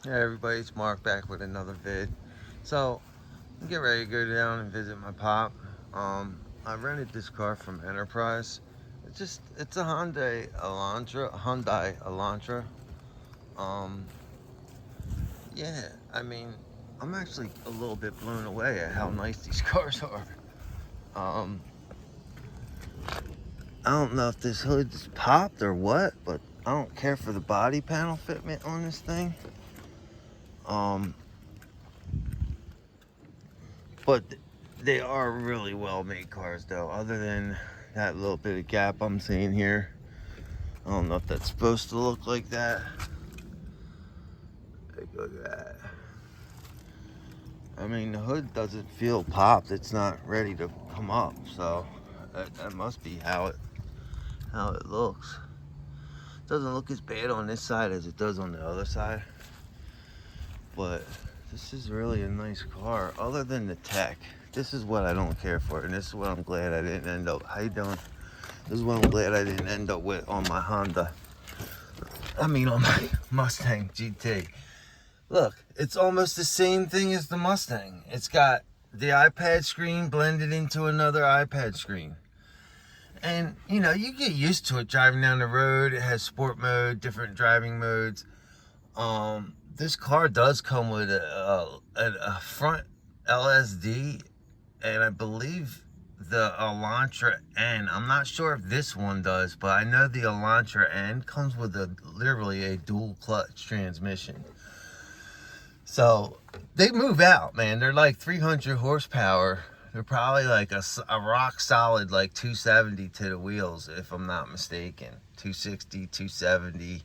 Hey everybody, it's Mark back with another vid. So, I'm getting ready to go down and visit my pop. I rented this car from Enterprise. It's a Hyundai Elantra. Um, yeah, I mean, I'm actually a little bit blown away at how nice these cars are. Um, I don't know if this hood is popped or what, but I don't care for the body panel fitment on this thing. Um, But they are really well made cars though, other than that little bit of gap I'm seeing here. I don't know if that's supposed to look like that. Look at that. I mean, the hood doesn't feel popped. It's not ready to come up, so that must be how it looks. It doesn't look as bad on this side as it does on the other side, but this is really a nice car. Other than the tech, this is what I don't care for, and this is what I'm glad I didn't end up. How you doing? This is what I'm glad I didn't end up with on my Honda. I mean, on my Mustang GT. Look, it's almost the same thing as the Mustang. It's got the iPad screen blended into another iPad screen. And, you know, you get used to it driving down the road. It has sport mode, different driving modes. This car does come with a front LSD, and I believe the Elantra N. I'm not sure if this one does, but I know the Elantra N comes with literally a dual clutch transmission. So they move out, man. They're like 300 horsepower. They're probably like a rock solid like 270 to the wheels, if I'm not mistaken. 260, 270.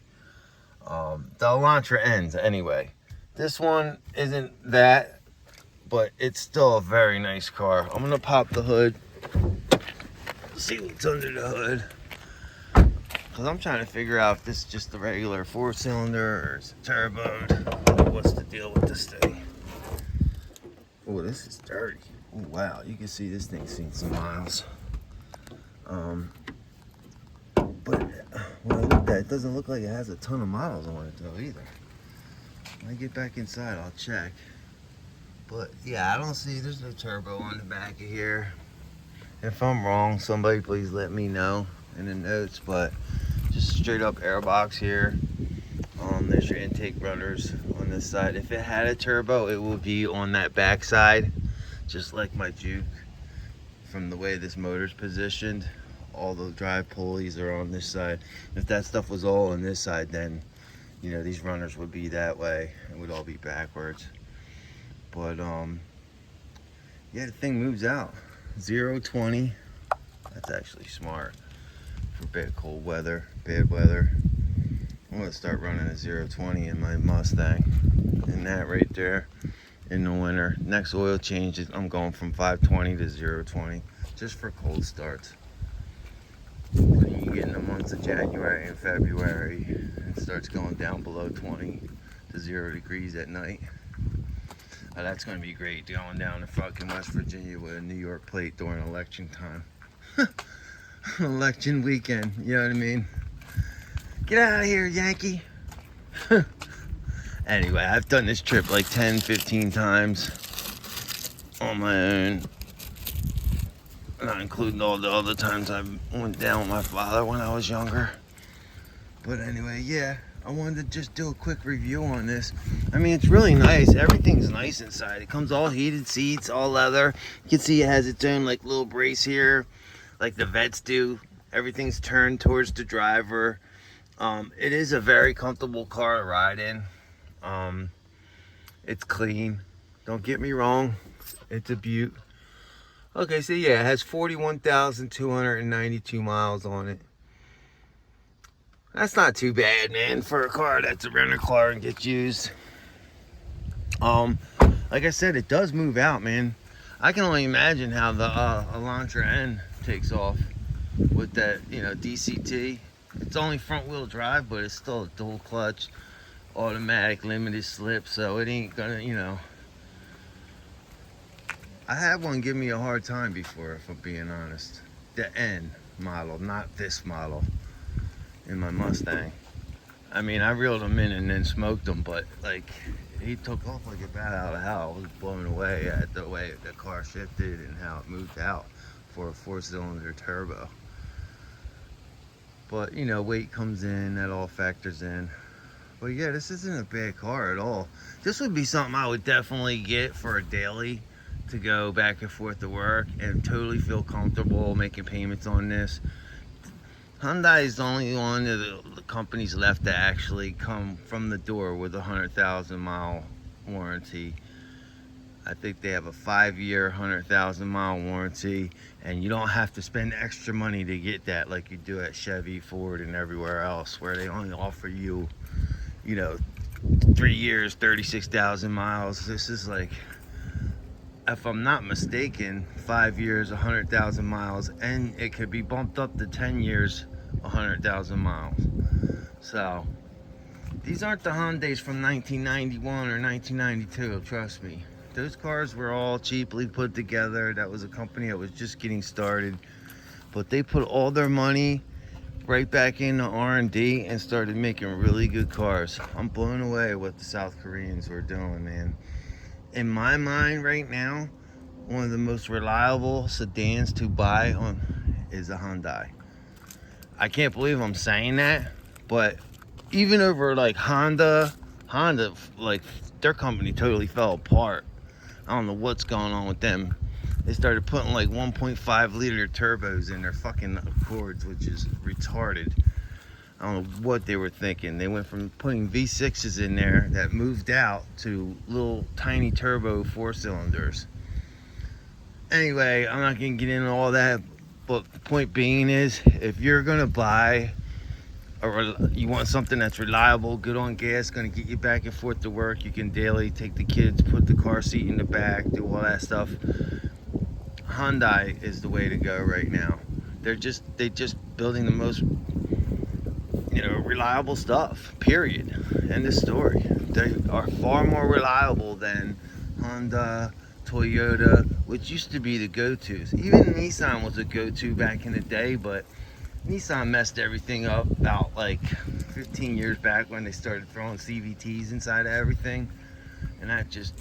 The Elantra ends anyway. This one isn't that, but it's still a very nice car. I'm gonna pop the hood, see what's under the hood, because I'm trying to figure out if this is just the regular 4-cylinder or is it turboed. What's the deal with this thing? Oh, this is dirty. Oh wow, you can see this thing's seen some miles. But when I looked at it, it doesn't look like it has a ton of miles on it though either. When I get back inside, I'll check. But yeah, I don't see, there's no turbo on the back of here. If I'm wrong, somebody please let me know in the notes, but just straight up airbox here. There's your intake runners on this side. If it had a turbo, it would be on that back side, just like my Juke. From the way this motor's positioned, all the drive pulleys are on this side. If that stuff was all on this side, then, you know, these runners would be that way. It would all be backwards. But, yeah, the thing moves out. 0-20. That's actually smart for bad cold weather, bad weather. I'm gonna start running a 0-20 in my Mustang. And that right there in the winter. Next oil change, I'm going from 520 to 0-20 just for cold starts. When you get in the months of January and February, it starts going down below 20 to 0 degrees at night. That's going to be great going down to fucking West Virginia with a New York plate during election time. Election weekend, you know what I mean? Get out of here, Yankee. Anyway, I've done this trip like 10, 15 times on my own. Not including all the other times I went down with my father when I was younger. But anyway, yeah, I wanted to just do a quick review on this. I mean, it's really nice. Everything's nice inside. It comes all heated seats, all leather. You can see it has its own like little brace here, like the vets do. Everything's turned towards the driver. It is a very comfortable car to ride in. It's clean. Don't get me wrong. It's a beaut. Okay, so yeah, it has 41,292 miles on it. That's not too bad, man, for a car that's a rental car and gets used. Like I said, it does move out, man. I can only imagine how the Elantra N takes off with that, you know, DCT. It's only front wheel drive, but it's still a dual clutch, automatic, limited slip, so it ain't gonna, you know. I had one give me a hard time before, if I'm being honest. The N model, not this model in my Mustang. I mean, I reeled him in and then smoked him, but like he took off like a bat out of hell. I was blown away at the way the car shifted and how it moved out for a 4-cylinder turbo. But you know, weight comes in, that all factors in. But yeah, this isn't a bad car at all. This would be something I would definitely get for a daily to go back and forth to work and totally feel comfortable making payments on this. Hyundai is the only one of the companies left to actually come from the door with a 100,000 mile warranty. I think they have a 5-year, 100,000 mile warranty, and you don't have to spend extra money to get that like you do at Chevy, Ford, and everywhere else, where they only offer you, you know, 3 years, 36,000 miles. This is like, if I'm not mistaken, 5 years, 100,000 miles, and it could be bumped up to 10 years, 100,000 miles. So these aren't the Hyundais from 1991 or 1992, trust me. Those cars were all cheaply put together. That was a company that was just getting started, but they put all their money right back into R&D and started making really good cars. I'm blown away what the South Koreans were doing, man. In my mind right now, one of the most reliable sedans to buy on is a Hyundai. I can't believe I'm saying that, but even over like Honda, like their company totally fell apart. I don't know what's going on with them. They started putting like 1.5 liter turbos in their fucking Accords, which is retarded. I don't know what they were thinking. They went from putting V6s in there that moved out to little tiny turbo 4-cylinders. Anyway, I'm not gonna get into all that, but the point being is, if you're gonna buy or you want something that's reliable, good on gas, gonna get you back and forth to work, you can daily take the kids, put the car seat in the back, do all that stuff, Hyundai is the way to go right now. They just building the most, you know, reliable stuff, period. End of story. They are far more reliable than Honda, Toyota, which used to be the go-tos. Even Nissan was a go-to back in the day, but Nissan messed everything up about like 15 years back when they started throwing CVTs inside of everything, and that just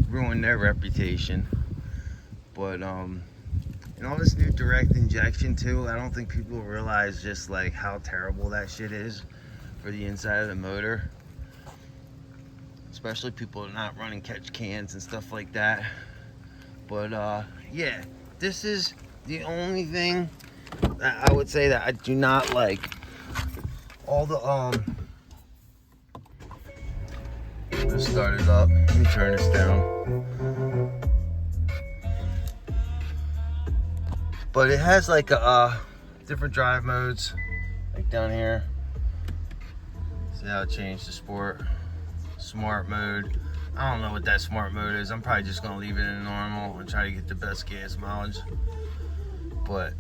ruined their reputation. But and all this new direct injection too, I don't think people realize just like how terrible that shit is for the inside of the motor, especially people that are not running catch cans and stuff like that. But yeah, this is the only thing that I would say that I do not like. All the let's start it up. Let me turn this down. But it has like a different drive modes, like down here. See how it changed to sport, smart mode. I don't know what that smart mode is. I'm probably just gonna leave it in normal and try to get the best gas mileage. But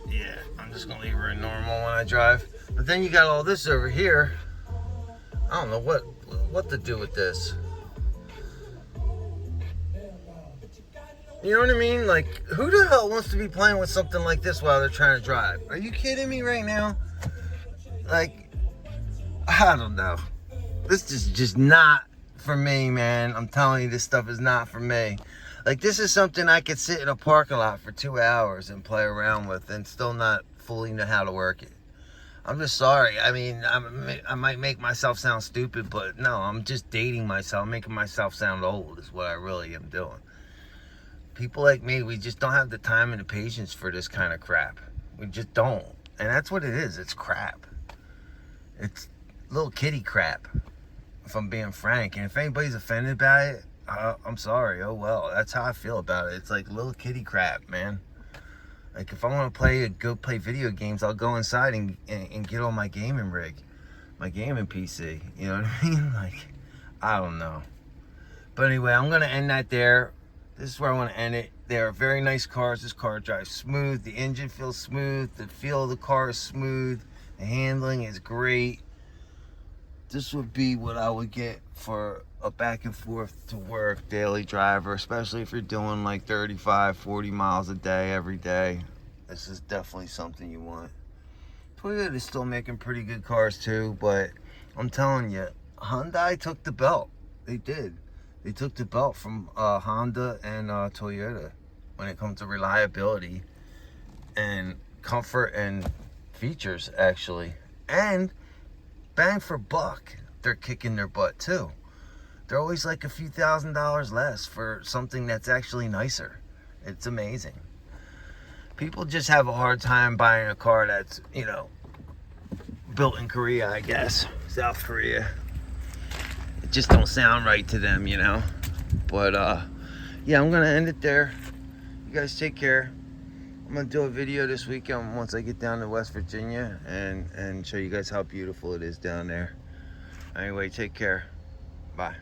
yeah, I'm just gonna leave her in normal when I drive. But then you got all this over here. I don't know what to do with this. You know what I mean? Like, who the hell wants to be playing with something like this while they're trying to drive? Are you kidding me right now? Like, I don't know. This is just not for me, man. I'm telling you, this stuff is not for me. Like, this is something I could sit in a parking lot for 2 hours and play around with and still not fully know how to work it. I'm just sorry. I mean, I might make myself sound stupid, but no, I'm just dating myself, making myself sound old is what I really am doing. People like me, we just don't have the time and the patience for this kind of crap. We just don't. And that's what it is. It's crap. It's little kitty crap, if I'm being frank. And if anybody's offended by it, I'm sorry. Oh, well. That's how I feel about it. It's like little kitty crap, man. Like, if I want to go play video games, I'll go inside and get on my gaming rig. My gaming PC. You know what I mean? Like, I don't know. But anyway, I'm going to end that there. This is where I want to end it. They are very nice cars. This car drives smooth. The engine feels smooth. The feel of the car is smooth. The handling is great. This would be what I would get for a back and forth to work daily driver, especially if you're doing like 35, 40 miles a day every day. This is definitely something you want. Toyota's still making pretty good cars too, but I'm telling you, Hyundai took the belt. They did. They took the belt from Honda and Toyota when it comes to reliability and comfort and features, actually. And bang for buck, they're kicking their butt too. They're always like a few $1,000s less for something that's actually nicer. It's amazing. People just have a hard time buying a car that's, you know, built in Korea, I guess. South Korea. It just don't sound right to them, you know. But yeah, I'm gonna end it there. You guys take care. I'm gonna do a video this weekend once I get down to West Virginia and show you guys how beautiful it is down there. Anyway, take care. Bye.